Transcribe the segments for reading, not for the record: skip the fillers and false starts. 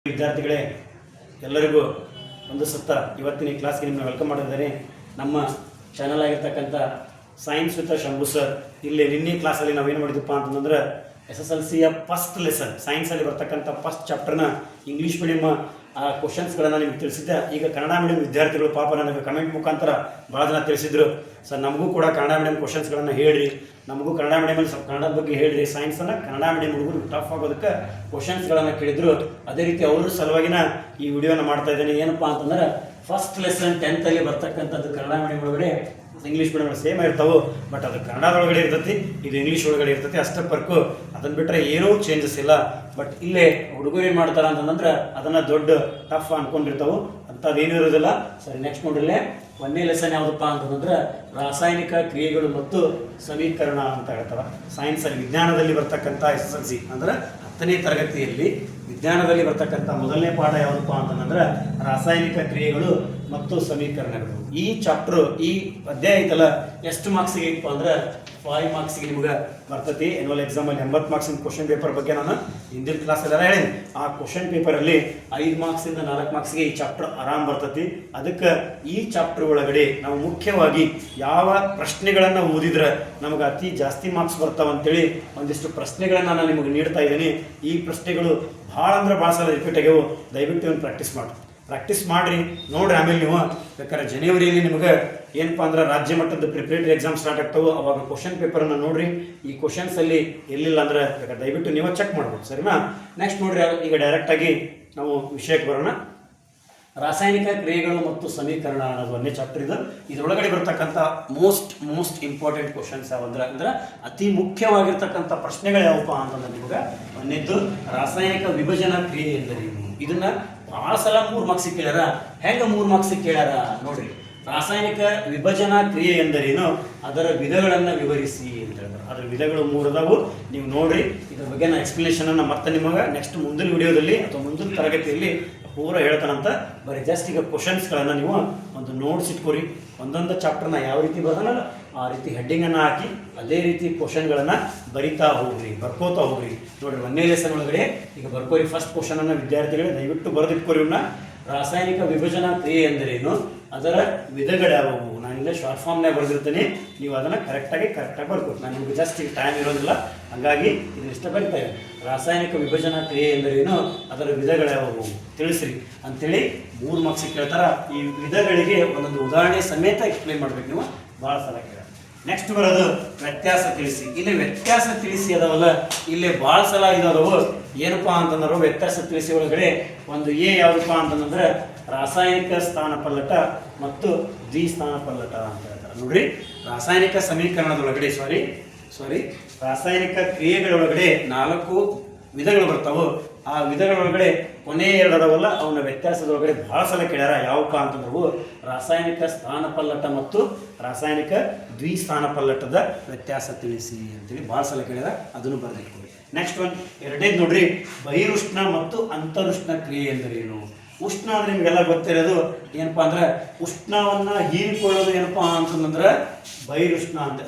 ವಿದ್ಯಾರ್ಥಿಗಳೇ ಎಲ್ಲರಿಗೂ ಒಂದು ಸುತ್ತ ಇವತ್ತಿನ ಈ ಕ್ಲಾಸ್ಗೆ ನಿಮ್ಮನ್ನು ವೆಲ್ಕಮ್ ಮಾಡಿದ್ದಾರೆ. ನಮ್ಮ ಚಾನಲ್ ಆಗಿರ್ತಕ್ಕಂಥ ಸೈನ್ಸ್ ವಿತ್ ಶಂಭು ಸರ್ ಇಲ್ಲಿ ನಿನ್ನೆ ಕ್ಲಾಸಲ್ಲಿ ನಾವೇನು ಮಾಡಿದಪ್ಪ ಅಂತಂದ್ರೆ SSLCಯ ಫಸ್ಟ್ ಲೆಸನ್ ಸೈನ್ಸಲ್ಲಿ ಬರ್ತಕ್ಕಂಥ ಫಸ್ಟ್ ಚಾಪ್ಟರ್ನ ಇಂಗ್ಲೀಷ್ ಮೀಡಿಯಮ್ ಆ ಕ್ವಶನ್ಸ್ಗಳನ್ನು ನಿಮ್ಗೆ ತಿಳಿಸಿದ್ದೆ. ಈಗ ಕನ್ನಡ ಮೀಡಿಯಂ ವಿದ್ಯಾರ್ಥಿಗಳು ಪಾಪ ನನಗೆ ಕಮೆಂಟ್ ಮುಖಾಂತರ ಭಾಳ ಜನ ತಿಳಿಸಿದ್ರು, ಸರ್ ನಮಗೂ ಕೂಡ ಕನ್ನಡ ಮೀಡಿಯಂ ಕ್ವಶನ್ಸ್ಗಳನ್ನು ಹೇಳ್ರಿ, ನಮಗೂ ಕನ್ನಡ ಮೀಡಿಯಮಲ್ಲಿ ಸ್ವಲ್ಪ ಕನ್ನಡದ ಬಗ್ಗೆ ಹೇಳ್ರಿ, ಸೈನ್ಸನ್ನು ಕನ್ನಡ ಮೀಡಿಯಂ ಹುಡುಗರು ಟಫ್ ಆಗೋದಕ್ಕೆ ಕ್ವಶನ್ಸ್ಗಳನ್ನು ಕೇಳಿದ್ರು. ಅದೇ ರೀತಿ ಅವ್ರ ಸಲುವಾಗಿನ ಈ ವಿಡಿಯೋನ ಮಾಡ್ತಾ ಇದ್ದೇನೆ. ಏನಪ್ಪ ಅಂತಂದ್ರೆ ಫಸ್ಟ್ ಲೆಸನ್ 10th ಬರ್ತಕ್ಕಂಥದ್ದು ಕನ್ನಡ ಮೀಡಿಯಂ ಒಳಗಡೆ ಇಂಗ್ಲೀಷ್ ಮೀಡಿಯಮ್ ಸೇಮ್ ಇರ್ತಾವೆ, ಬಟ್ ಅದು ಕನ್ನಡದೊಳಗಡೆ ಇರ್ತೈತಿ, ಇದು ಇಂಗ್ಲೀಷ್ ಒಳಗಡೆ ಇರ್ತೈತಿ, ಅಷ್ಟೇ ಫರ್ಕು. ಅದನ್ನು ಬಿಟ್ಟರೆ ಏನೂ ಚೇಂಜಸ್ ಇಲ್ಲ. ಬಟ್ ಇಲ್ಲೇ ಹುಡುಗರು ಏನು ಮಾಡ್ತಾರೆ ಅಂತಂದ್ರೆ ಅದನ್ನು ದೊಡ್ಡ ಟಫ್ ಅನ್ಕೊಂಡಿರ್ತಾವೆ, ಅಂಥದ್ದೇನೂ ಇರೋದಿಲ್ಲ. ಸರಿ, ನೆಕ್ಸ್ಟ್ ನೋಡ್ರಲ್ಲೇ ಒಂದನೇ ಲೆಸನ್ ಯಾವುದಪ್ಪ ಅಂತಂದ್ರೆ ರಾಸಾಯನಿಕ ಕ್ರಿಯೆಗಳು ಮತ್ತು ಸಮೀಕರಣ ಅಂತ ಹೇಳ್ತಾರೆ. ಸೈನ್ಸಲ್ಲಿ ವಿಜ್ಞಾನದಲ್ಲಿ ಬರ್ತಕ್ಕಂಥ SSLC ಅಂದ್ರೆ 10ನೇ ತರಗತಿಯಲ್ಲಿ ವಿಜ್ಞಾನದಲ್ಲಿ ಬರ್ತಕ್ಕಂಥ ಮೊದಲನೇ ಪಾಠ ಯಾವುದಪ್ಪ ಅಂತಂದ್ರೆ ರಾಸಾಯನಿಕ ಕ್ರಿಯೆಗಳು ಮತ್ತು ಸಮೀಕರಣಗಳು. ಈ ಚಾಪ್ಟರ್ ಈ ಅಧ್ಯಾಯ ಐತಲ್ಲ ಎಷ್ಟು ಮಾರ್ಕ್ಸಿಗೆ ಇತ್ತು ಅಂದ್ರೆ 5 ಮಾರ್ಕ್ಸಿಗೆ ನಿಮ್ಗೆ ಬರ್ತೈತಿ. ಆ್ಯನ್ಯುವಲ್ ಎಕ್ಸಾಮಲ್ಲಿ 80 ಮಾರ್ಕ್ಸಿನ ಕ್ವಶನ್ ಪೇಪರ್ ಬಗ್ಗೆ ನಾನು ಹಿಂದಿನ ಕ್ಲಾಸೆಲ್ಲ ಹೇಳಿ, ಆ ಕ್ವಶನ್ ಪೇಪರಲ್ಲಿ 5 ಮಾರ್ಕ್ಸಿಂದ 4 ಮಾರ್ಕ್ಸಿಗೆ ಈ ಚಾಪ್ಟರ್ ಆರಾಮ್ ಬರ್ತೈತಿ. ಅದಕ್ಕೆ ಈ ಚಾಪ್ಟರ್ ಒಳಗಡೆ ನಾವು ಮುಖ್ಯವಾಗಿ ಯಾವ ಪ್ರಶ್ನೆಗಳನ್ನು ಓದಿದ್ರೆ ನಮಗೆ ಅತಿ ಜಾಸ್ತಿ ಮಾರ್ಕ್ಸ್ ಬರ್ತಾವಂತೇಳಿ ಒಂದಿಷ್ಟು ಪ್ರಶ್ನೆಗಳನ್ನು ನಾನು ನಿಮಗೆ ನೀಡ್ತಾ ಇದ್ದೀನಿ. ಈ ಪ್ರಶ್ನೆಗಳು ಭಾಳ ಅಂದ್ರೆ ಭಾಳ ಸಲ ರಿಪೀಟ್ ಆಗ್ಯಾವು. ದಯವಿಟ್ಟು ಇವನು ಪ್ರಾಕ್ಟೀಸ್ ಮಾಡಿರಿ, ನೋಡ್ರಿ. ಆಮೇಲೆ ನೀವು ಬೇಕಾದ್ರೆ ಜನವರಿಯಲ್ಲಿ ನಿಮಗೆ ಏನಪ್ಪ ಅಂದ್ರೆ ರಾಜ್ಯ ಮಟ್ಟದ ಪ್ರಿಪ್ರೇಟರಿ ಎಕ್ಸಾಮ್ ಸ್ಟಾರ್ಟ್ ಆಗ್ತಾವೆ, ಅವಾಗ ಕ್ವಶನ್ ಪೇಪರನ್ನು ನೋಡ್ರಿ. ಈ ಕ್ವಶನ್ಸಲ್ಲಿ ಎಲ್ಲಿಲ್ಲ ಅಂದ್ರೆ ಬೇಕಾದ್ರೆ ದಯವಿಟ್ಟು ನೀವು ಚೆಕ್ ಮಾಡ್ಬೋದು, ಸರಿನಾ? ನೆಕ್ಸ್ಟ್ ನೋಡ್ರಿ, ಈಗ ಡೈರೆಕ್ಟಾಗಿ ನಾವು ವಿಷಯಕ್ಕೆ ಬರೋಣ. ರಾಸಾಯನಿಕ ಕ್ರಿಯೆಗಳು ಮತ್ತು ಸಮೀಕರಣ ಅನ್ನೋದು ಒಂದೇ ಚಾಪ್ಟರ್ ಇದು. ಇದರೊಳಗಡೆ ಬರ್ತಕ್ಕಂಥ ಮೋಸ್ಟ್ ಇಂಪಾರ್ಟೆಂಟ್ ಕ್ವಶನ್ಸ್ ಯಾವಂದ್ರೆ ಅಂದ್ರೆ ಅತಿ ಮುಖ್ಯವಾಗಿರ್ತಕ್ಕಂಥ ಪ್ರಶ್ನೆಗಳು ಯಾವಪ್ಪ ಅಂತಂದ್ರೆ ನಿಮಗೆ ಒಂದೇದ್ದು ರಾಸಾಯನಿಕ ವಿಭಜನಾ ಕ್ರಿಯೆ ಎಂದರೇನು. ಇದನ್ನ ಭಾಳ ಸಲ 3 ಮಾರ್ಕ್ಸಿಗೆ ಕೇಳ್ಯಾರ. ಹೆಂಗೆ 3 ಮಾರ್ಕ್ಸಿಗೆ ಕೇಳ್ಯಾರ ನೋಡ್ರಿ. ರಾಸಾಯನಿಕ ವಿಭಜನಾ ಕ್ರಿಯೆ ಎಂದರೇನು, ಅದರ ವಿಧಗಳನ್ನು ವಿವರಿಸಿ ಅಂತ ಹೇಳ್ತಾರೆ. ಅದರ ವಿಧಗಳು 3 ಅದಾವು, ನೀವು ನೋಡ್ರಿ. ಇದ್ರ ಬಗ್ಗೆ ನಾನು ಎಕ್ಸ್ಪ್ಲನೇಷನನ್ನು ಮತ್ತೆ ನಿಮಗೆ ನೆಕ್ಸ್ಟ್ ಮುಂದಿನ ವಿಡಿಯೋದಲ್ಲಿ ಅಥವಾ ಮುಂದಿನ ತರಗತಿಯಲ್ಲಿ ಪೂರ ಹೇಳ್ತಾನಂತ. ಬರೀ ಜಸ್ಟ್ ಈಗ ಕ್ವಶನ್ಸ್ಗಳನ್ನು ನೀವು ಒಂದು ನೋಟ್ಸ್ ಇಟ್ಕೊರಿ. ಒಂದೊಂದು ಚಾಪ್ಟರ್ನ ಯಾವ ರೀತಿ ಬರ್ತಾನಲ್ಲ ಆ ರೀತಿ ಹೆಡ್ಡಿಂಗನ್ನು ಹಾಕಿ ಅದೇ ರೀತಿ ಕ್ವಶನ್ಗಳನ್ನು ಬರ್ಕೋತಾ ಹೋಗ್ರಿ. ನೋಡ್ರಿ, 1ನೇ ಲೆಸನ್ ಒಳಗಡೆ ಈಗ ಬರ್ಕೋರಿ. ಫಸ್ಟ್ ಕ್ವಶನನ್ನು ವಿದ್ಯಾರ್ಥಿಗಳೇ ದಯವಿಟ್ಟು ಬರೆದಿಟ್ಕೊರಿ. ಇವನ್ನ ರಾಸಾಯನಿಕ ವಿಭಜನಾ ಕ್ರಿಯೆ ಎಂದರೇನು, ಅದರ ವಿಧಗಳ್ಯಾವುವು. ನಾನಿಲ್ಲ ಶಾರ್ಟ್ ಫಾರ್ಮ್ನಾಗ ಬರೆದಿರ್ತೀನಿ, ನೀವು ಅದನ್ನು ಕರೆಕ್ಟಾಗಿ ಬರ್ಕೊಡಿ. ನಾನು ನಿಮಗೆ ಜಸ್ಟ್ ಈಗ ಟೈಮ್ ಇರೋದಿಲ್ಲ, ಹಾಗಾಗಿ ಇದನ್ನ ಇಷ್ಟ ಬರಿತಾ ಇದ್ದೀನಿ. ರಾಸಾಯನಿಕ ವಿಭಜನಾ ಕ್ರಿಯೆ ಎಂದರೇನು, ಅದರ ವಿಧಗಳ್ಯಾವುವು ತಿಳಿಸ್ರಿ ಅಂತೇಳಿ 3 ಮಾರ್ಕ್ಸಿಗೆ ಕೇಳ್ತಾರ. ಈ ವಿಧಗಳಿಗೆ ಒಂದೊಂದು ಉದಾಹರಣೆ ಸಮೇತ ಎಕ್ಸ್ಪ್ಲೇನ್ ಮಾಡ್ಬೇಕು ನೀವು, ಭಾಳ ಸಲ ಕೇಳ. ನೆಕ್ಸ್ಟ್ ಬರೋದು ವ್ಯತ್ಯಾಸ ತಿಳಿಸಿ. ಇಲ್ಲಿ ವ್ಯತ್ಯಾಸ ತಿಳಿಸಿ ಅದಾವಲ್ಲ, ಇಲ್ಲಿ ಭಾಳ ಸಲ ಇದಾದವು. ಏನಪ್ಪ ಅಂತಂದ್ರೆ ವ್ಯತ್ಯಾಸ ತಿಳಿಸಿ ಒಳಗಡೆ ಒಂದು ಯಾವುದಪ್ಪ ಅಂತಂದ್ರೆ ರಾಸಾಯನಿಕ ಸ್ಥಾನಪಲ್ಲಟ ಮತ್ತು ದ್ವಿಸ್ಥಾನಪಲ್ಲಟ ಅಂತ ಹೇಳ್ತಾರೆ. ನೋಡ್ರಿ, ರಾಸಾಯನಿಕ ಸಮೀಕರಣದೊಳಗಡೆ ಸಾರಿ ರಾಸಾಯನಿಕ ಕ್ರಿಯೆಗಳೊಳಗಡೆ 4 ವಿಧಗಳು ಬರ್ತಾವೆ. ಆ ವಿಧಗಳೊಳಗಡೆ ಕೊನೆ 2 ಅದಾವಲ್ಲ, ಅವನ ವ್ಯತ್ಯಾಸದೊಳಗಡೆ ಭಾಳ ಸಲ ಕೇಳ್ಯಾರ. ಯಾವಪ್ಪ ಅಂತಂದ್ರೆ ರಾಸಾಯನಿಕ ಸ್ಥಾನಪಲ್ಲಟ ಮತ್ತು ರಾಸಾಯನಿಕ ದ್ವಿಸ್ಥಾನಪಲ್ಲಟದ ವ್ಯತ್ಯಾಸ ತಿಳಿಸಿ ಅಂತೇಳಿ ಭಾಳ ಸಲ ಕೇಳ್ಯಾರ. ಅದನ್ನು ಬರೆದಿಟ್ಕೊಳ್ಳಿ. ನೆಕ್ಸ್ಟ್ ಎರಡನೇದು ನೋಡ್ರಿ, ಬಹಿರುಷ್ಣ ಮತ್ತು ಅಂತರುಷ್ಣ ಕ್ರಿಯೆ ಎಂದರೇನು. ಉಷ್ಣ ಅಂದ್ರೆ ನಿಮಗೆಲ್ಲ ಗೊತ್ತಿರೋದು ಏನಪ್ಪ ಅಂದ್ರೆ ಉಷ್ಣವನ್ನ ಹೀರಿಕೊಳ್ಳೋದು ಏನಪ್ಪ ಅಂತಂದ್ರೆ ಬಹಿರುಷ್ಣ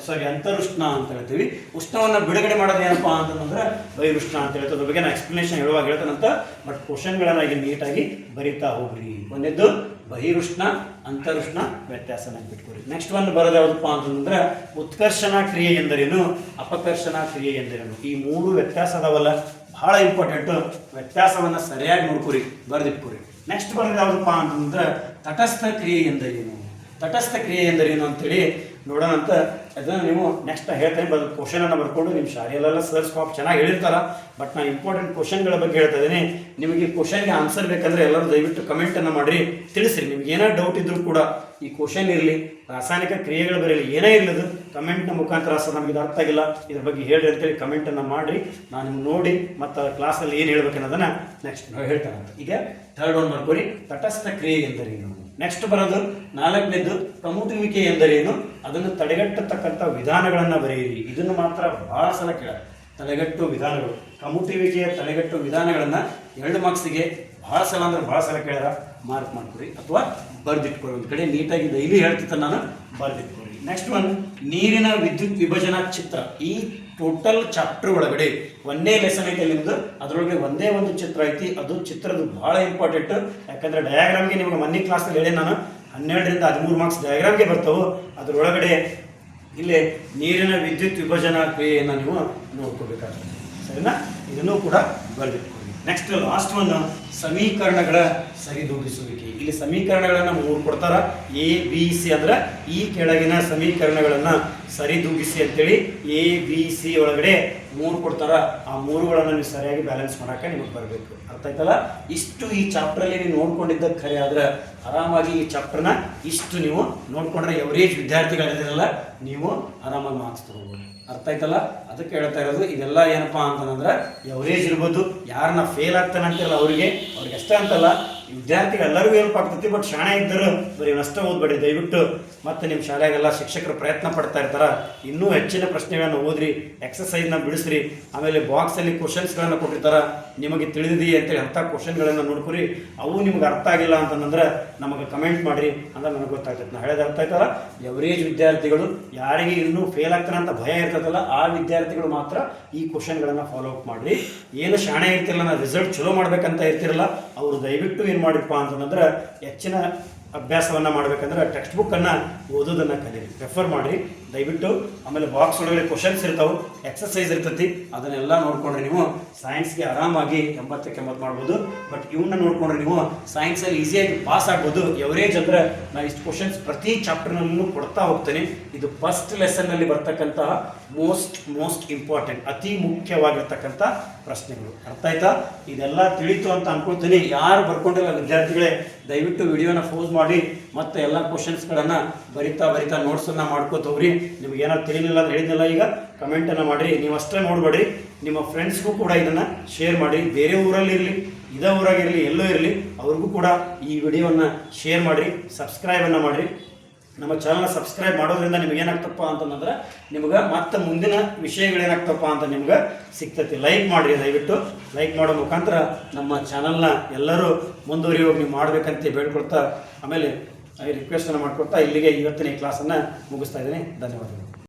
ಅಂತರುಷ್ಣ ಅಂತ ಹೇಳ್ತೀವಿ. ಉಷ್ಣವನ್ನ ಬಿಡುಗಡೆ ಮಾಡೋದು ಏನಪ್ಪಾ ಅಂತಂದ್ರೆ ಬಹಿರುಷ್ಣ ಅಂತ ಹೇಳ್ತೀವಿ. ಅದ್ರ ಬಗ್ಗೆ ನಾನು ಎಕ್ಸ್ಪ್ಲನೇಷನ್ ಹೇಳುವಾಗ ಹೇಳ್ತಾನಂತ, ಬಟ್ ಕ್ವಶನ್ಗಳನ್ನ ಈಗ ನೀಟಾಗಿ ಬರೀತಾ ಹೋಗ್ರಿ. ಒಂದೇದ್ದು ಬಹಿರುಷ್ಣ ಅಂತರುಷ್ಣ ವ್ಯತ್ಯಾಸ ನೆನ್ಪಿಟ್ಕೊರಿ. ನೆಕ್ಸ್ಟ್ ಬರೋದು ಯಾವುದಪ್ಪ ಅಂತಂದ್ರೆ ಉತ್ಕರ್ಷಣ ಕ್ರಿಯೆ ಎಂದರೇನು, ಅಪಕರ್ಷಣ ಕ್ರಿಯೆ ಎಂದರೇನು. ಈ 3 ವ್ಯತ್ಯಾಸ ಅದಾವಲ್ಲ, ಬಹಳ ಇಂಪಾರ್ಟೆಂಟು. ವ್ಯತ್ಯಾಸವನ್ನು ಸರಿಯಾಗಿ ನೋಡ್ಕೊರಿ, ಬರೆದಿಟ್ಕೊರಿ. ನೆಕ್ಸ್ಟ್ ಬರೋದು ಯಾವುದಪ್ಪ ಅಂತಂದ್ರೆ ತಟಸ್ಥ ಕ್ರಿಯೆ ಎಂದರೇನು. ತಟಸ್ಥ ಕ್ರಿಯೆ ಎಂದರೇನು ಅಂತೇಳಿ ನೋಡೋಣ ಅಂತ. ಅದನ್ನು ನೀವು ನೆಕ್ಸ್ಟ್ ಹೇಳ್ತೇನೆ. ಕ್ವಶನನ್ನು ಬರ್ಕೊಂಡು ನಿಮ್ಮ ಶಾಲೆಯಲ್ಲೆಲ್ಲ ಸರ್ಸ್ ಪಾಪ್ ಚೆನ್ನಾಗಿ ಹೇಳಿರ್ತಾರ, ಬಟ್ ನಾನು ಇಂಪಾರ್ಟೆಂಟ್ ಕ್ವಶನ್ಗಳ ಬಗ್ಗೆ ಹೇಳ್ತಾ ಇದ್ದೀನಿ. ನಿಮಗೆ ಕ್ವಶನ್ಗೆ ಆನ್ಸರ್ ಬೇಕಂದ್ರೆ ಎಲ್ಲರೂ ದಯವಿಟ್ಟು ಕಮೆಂಟನ್ನು ಮಾಡಿರಿ, ತಿಳಿಸ್ರಿ. ನಿಮ್ಗೆ ಏನೋ ಡೌಟ್ ಇದ್ರೂ ಕೂಡ ಈ ಕ್ವಶನ್ ಇರಲಿ, ರಾಸಾಯನಿಕ ಕ್ರಿಯೆಗಳು ಬರಲಿ, ಏನೇ ಇರಲಿದು ಕಮೆಂಟ್ನ ಮುಖಾಂತರ ಸರ್ ನಮಗೆ ಇದು ಅರ್ಥ ಆಗಿಲ್ಲ, ಇದ್ರ ಬಗ್ಗೆ ಹೇಳ್ರಿ ಅಂತೇಳಿ ಕಮೆಂಟನ್ನು ಮಾಡಿರಿ. ನಾನು ನಿಮ್ಗೆ ನೋಡಿ ಮತ್ತು ಕ್ಲಾಸಲ್ಲಿ ಏನು ಹೇಳ್ಬೇಕನ್ನೋದನ್ನು ನೆಕ್ಸ್ಟ್ ಹೇಳ್ತಾನೆ. ಈಗ 3rd ಮಾಡ್ಕೊರಿ, ತಟಸ್ಥ ಕ್ರಿಯೆ ಎಂದರೇನು. ನೆಕ್ಸ್ಟ್ ಬರೋದು 4ನೇದು ಕಮುಟುವಿಕೆ ಎಂದರೇನು, ಅದನ್ನು ತಡೆಗಟ್ಟತಕ್ಕಂಥ ವಿಧಾನಗಳನ್ನು ಬರೆಯಿರಿ. ಇದನ್ನು ಮಾತ್ರ ಭಾಳ ಸಲ ಕೇಳ. ತಡೆಗಟ್ಟು ವಿಧಾನಗಳು, ಕಮುಟುವಿಕೆಯ ತಡೆಗಟ್ಟು ವಿಧಾನಗಳನ್ನು 2 ಮಾರ್ಕ್ಸಿಗೆ ಭಾಳ ಸಲ ಅಂದ್ರೆ ಭಾಳ ಸಲ ಕೇಳ್ಯಾರ. ಮಾರ್ಕ್ ಮಾಡ್ಕೊರಿ ಅಥವಾ ಬರೆದಿಟ್ಕೊರಿ. ಒಂದು ಕಡೆ ನೀಟಾಗಿ ಡೈಲಿ ಹೇಳ್ತಿದ್ದ ನಾನು, ಬರೆದಿಟ್ಕೊರಿ. ನೆಕ್ಸ್ಟ್ ನೀರಿನ ವಿದ್ಯುತ್ ವಿಭಜನಾ ಚಿತ್ರ. ಈ ಟೋಟಲ್ ಚಾಪ್ಟರ್ ಒಳಗಡೆ ಒಂದೇ ಲೆಸನ್ ಐತೆ ನಿಮ್ದು, ಅದರೊಳಗೆ ಒಂದೇ ಒಂದು ಚಿತ್ರ ಐತಿ. ಅದು ಚಿತ್ರದ ಬಹಳ ಇಂಪಾರ್ಟೆಂಟ್. ಯಾಕಂದ್ರೆ ಡಯಾಗ್ರಾಮ್ಗೆ ನಿಮಗೆ ಮೊನ್ನೆ ಕ್ಲಾಸ್ನಲ್ಲಿ ಹೇಳಿ ನಾನು 12ರಿಂದ 13 ಮಾರ್ಕ್ಸ್ ಡಯಾಗ್ರಾಮ್ಗೆ ಬರ್ತಾವೆ. ಅದರೊಳಗಡೆ ಇಲ್ಲಿ ನೀರಿನ ವಿದ್ಯುತ್ ವಿಭಜನಾ ಕ್ರಿಯೆಯನ್ನು ನೀವು ನೋಡ್ಕೋಬೇಕಾಗ್ತದೆ. ಸರಿನಾ? ಇದನ್ನು ಕೂಡ ಬರಬೇಕು. ನೆಕ್ಸ್ಟ್ ಲಾಸ್ಟ್ ಒನ್ ಸಮೀಕರಣಗಳ ಸರಿದೂಗಿಸುವಿಕೆ. ಇಲ್ಲಿ ಸಮೀಕರಣಗಳನ್ನು 3 ಕೊಡ್ತಾರ. ಎ ಬಿ ಸಿ ಅಂದ್ರೆ ಈ ಕೆಳಗಿನ ಸಮೀಕರಣಗಳನ್ನು ಸರಿದೂಗಿಸಿ ಅಂತೇಳಿ ಎ ಬಿ ಸಿ ಒಳಗಡೆ 3 ಕೊಡ್ತಾರ. ಆ 3ಗಳನ್ನು ನೀವು ಸರಿಯಾಗಿ ಬ್ಯಾಲೆನ್ಸ್ ಮಾಡೋಕೆ ನಿಮಗೆ ಬರಬೇಕು. ಅರ್ಥ ಆಯ್ತಲ್ಲ? ಇಷ್ಟು ಈ ಚಾಪ್ಟ್ರಲ್ಲಿ ನೀವು ನೋಡ್ಕೊಂಡಿದ್ದ ಖರೆ ಆದ್ರೆ ಆರಾಮಾಗಿ ಈ ಚಾಪ್ಟರ್ನ ಇಷ್ಟು ನೀವು ನೋಡ್ಕೊಂಡ್ರೆ ಎವರೇಜ್ ವಿದ್ಯಾರ್ಥಿಗಳಿರಲ್ಲ, ನೀವು ಆರಾಮಾಗಿ ಮಾರ್ಕ್ಸ್ ತಗೋಬೋದು. ಅರ್ಥ ಆಯ್ತಲ್ಲ? ಅದಕ್ಕೆ ಹೇಳ್ತಾ ಇರೋದು ಇದೆಲ್ಲ ಏನಪ್ಪಾ ಅಂತಂದ್ರೆ ಎವರೇಜ್ ಇರ್ಬೋದು. ಯಾರನ್ನ ಫೇಲ್ ಆಗ್ತಾನೆ ಅಂತಿರಲ್ಲ ಅವ್ರಿಗೆ ಅಷ್ಟೇ ಅಂತಲ್ಲ, ವಿದ್ಯಾರ್ಥಿಗಳೆಲ್ಲರಿಗೂ ಹೆಲ್ಪ್ ಆಗ್ತೈತಿ. ಬಟ್ ಶಾಣೆ ಇದ್ದರು ಬರೀ ನಷ್ಟ ಓದ್ಬೇಡಿ ದಯವಿಟ್ಟು. ಮತ್ತು ನಿಮ್ಮ ಶಾಲೆಗೆಲ್ಲ ಶಿಕ್ಷಕರು ಪ್ರಯತ್ನ ಪಡ್ತಾ ಇರ್ತಾರೆ. ಇನ್ನೂ ಹೆಚ್ಚಿನ ಪ್ರಶ್ನೆಗಳನ್ನು ಓದ್ರಿ, ಎಕ್ಸಸೈಸ್ನ ಬಿಡಿಸ್ರಿ. ಆಮೇಲೆ ಬಾಕ್ಸಲ್ಲಿ ಕ್ವಶನ್ಸ್ಗಳನ್ನು ಕೊಟ್ಟಿರ್ತಾರೆ, ನಿಮಗೆ ತಿಳಿದಿದೆ ಅಂತೇಳಿ ಅಂಥ ಕ್ವಶನ್ಗಳನ್ನು ನೋಡ್ಕೊರಿ. ಅವು ನಿಮ್ಗೆ ಅರ್ಥ ಆಗಿಲ್ಲ ಅಂತಂದ್ರೆ ನಮಗೆ ಕಮೆಂಟ್ ಮಾಡಿರಿ, ಅಂದ್ರೆ ನನಗೆ ಗೊತ್ತಾಗ್ತೈತೆ. ನಾ ಹೇಳೋದು ಅರ್ಥ ಆಯ್ತಲ್ಲ? ಎವರೇಜ್ ವಿದ್ಯಾರ್ಥಿಗಳು, ಯಾರಿಗೆ ಇನ್ನೂ ಫೇಲ್ ಆಗ್ತಾನೆ ಅಂತ ಭಯ ಇರ್ತದಲ್ಲ ಆ ವಿದ್ಯಾರ್ಥಿಗಳು ಮಾತ್ರ ಈ ಕ್ವಶನ್ಗಳನ್ನು ಫಾಲೋ ಅಪ್ ಮಾಡಿರಿ. ಏನು ಶಾಣೆ ಇರ್ತಿರಲ್ಲ, ನಾನು ರಿಸಲ್ಟ್ ಚಲೋ ಮಾಡ್ಬೇಕಂತ ಇರ್ತಿರಲ್ಲ, ಅವರು ದಯವಿಟ್ಟು ಏನು ಮಾಡಿರಪ್ಪ ಅಂತಂದ್ರೆ ಹೆಚ್ಚಿನ ಅಭ್ಯಾಸವನ್ನು ಮಾಡಬೇಕಂದ್ರೆ ಟೆಕ್ಸ್ಟ್ ಬುಕ್ಕನ್ನು ಓದೋದನ್ನು ಕಲೀರಿ, ರೆಫರ್ ಮಾಡಿರಿ ದಯವಿಟ್ಟು. ಆಮೇಲೆ ಬಾಕ್ಸ್ ಒಳಗಡೆ ಕ್ವಶನ್ಸ್ ಇರ್ತಾವೆ, ಎಕ್ಸಸೈಸ್ ಇರ್ತೈತಿ, ಅದನ್ನೆಲ್ಲ ನೋಡ್ಕೊಂಡ್ರೆ ನೀವು ಸೈನ್ಸ್ಗೆ ಆರಾಮಾಗಿ 80ಕ್ಕೆ 80 ಮಾಡ್ಬೋದು. ಬಟ್ ಇವನ್ನ ನೋಡ್ಕೊಂಡ್ರೆ ನೀವು ಸೈನ್ಸಲ್ಲಿ ಈಸಿಯಾಗಿ ಪಾಸ್ ಆಗ್ಬೋದು. ಎವರೇಜ್ ಅಂದರೆ ನಾನು ಇಷ್ಟು ಕ್ವಶನ್ಸ್ ಪ್ರತಿ ಚಾಪ್ಟರ್ನಲ್ಲೂ ಕೊಡ್ತಾ ಹೋಗ್ತೇನೆ. ಇದು ಫಸ್ಟ್ ಲೆಸನ್ನಲ್ಲಿ ಬರ್ತಕ್ಕಂತಹ ಮೋಸ್ಟ್ ಇಂಪಾರ್ಟೆಂಟ್, ಅತಿ ಮುಖ್ಯವಾಗಿರ್ತಕ್ಕಂಥ ಪ್ರಶ್ನೆಗಳು. ಅರ್ಥ ಆಯ್ತಾ? ಇದೆಲ್ಲ ತಿಳಿತು ಅಂತ ಅನ್ಕೊಳ್ತೀನಿ. ಯಾರು ಬರ್ಕೊಂಡಿಲ್ಲ ವಿದ್ಯಾರ್ಥಿಗಳೇ ದಯವಿಟ್ಟು ವಿಡಿಯೋನ ಪೋಸ್ ಮಾಡಿ ಮತ್ತೆ ಎಲ್ಲ ಕ್ವಶನ್ಸ್ಗಳನ್ನು ಬರಿತಾ ನೋಟ್ಸನ್ನು ಮಾಡ್ಕೋತ ಹೋಗ್ರಿ. ನಿಮ್ಗೆ ಏನಾದ್ರು ತಿಳಿಲಿಲ್ಲ ಅಂತ ಹೇಳಿದ್ನಲ್ಲ, ಈಗ ಕಮೆಂಟನ್ನು ಮಾಡಿರಿ. ನೀವು ಅಷ್ಟೇ ನೋಡಬೇಡ್ರಿ, ನಿಮ್ಮ ಫ್ರೆಂಡ್ಸ್ಗೂ ಕೂಡ ಇದನ್ನು ಶೇರ್ ಮಾಡಿ. ಬೇರೆ ಊರಲ್ಲಿರಲಿ, ಇದೇ ಊರಾಗಿರಲಿ, ಎಲ್ಲೋ ಇರಲಿ, ಅವ್ರಿಗೂ ಕೂಡ ಈ ವಿಡಿಯೋವನ್ನು ಶೇರ್ ಮಾಡಿರಿ, ಸಬ್ಸ್ಕ್ರೈಬನ್ನು ಮಾಡಿರಿ. ನಮ್ಮ ಚಾನಲ್ನ ಸಬ್ಸ್ಕ್ರೈಬ್ ಮಾಡೋದ್ರಿಂದ ನಿಮ್ಗೆ ಏನಾಗ್ತಪ್ಪ ಅಂತಂದ್ರೆ ನಿಮ್ಗೆ ಮತ್ತೆ ಮುಂದಿನ ವಿಷಯಗಳೇನಾಗ್ತಪ್ಪ ಅಂತ ನಿಮ್ಗೆ ಸಿಗ್ತೈತಿ. ಲೈಕ್ ಮಾಡಿರಿ, ದಯವಿಟ್ಟು ಲೈಕ್ ಮಾಡೋ ಮುಖಾಂತರ ನಮ್ಮ ಚಾನಲ್ನ ಎಲ್ಲರೂ ಮುಂದುವರಿಯೋಗಿ ನೀವು ಮಾಡಬೇಕಂತ ಬೇಡ್ಕೊಳ್ತಾ, ಆಮೇಲೆ ರಿಕ್ವೆಸ್ಟನ್ನು ಮಾಡ್ಕೊಳ್ತಾ ಇಲ್ಲಿಗೆ ಇವತ್ತಿನ ಈ ಕ್ಲಾಸನ್ನು ಮುಗಿಸ್ತಾ ಇದ್ದೀನಿ. ಧನ್ಯವಾದಗಳು.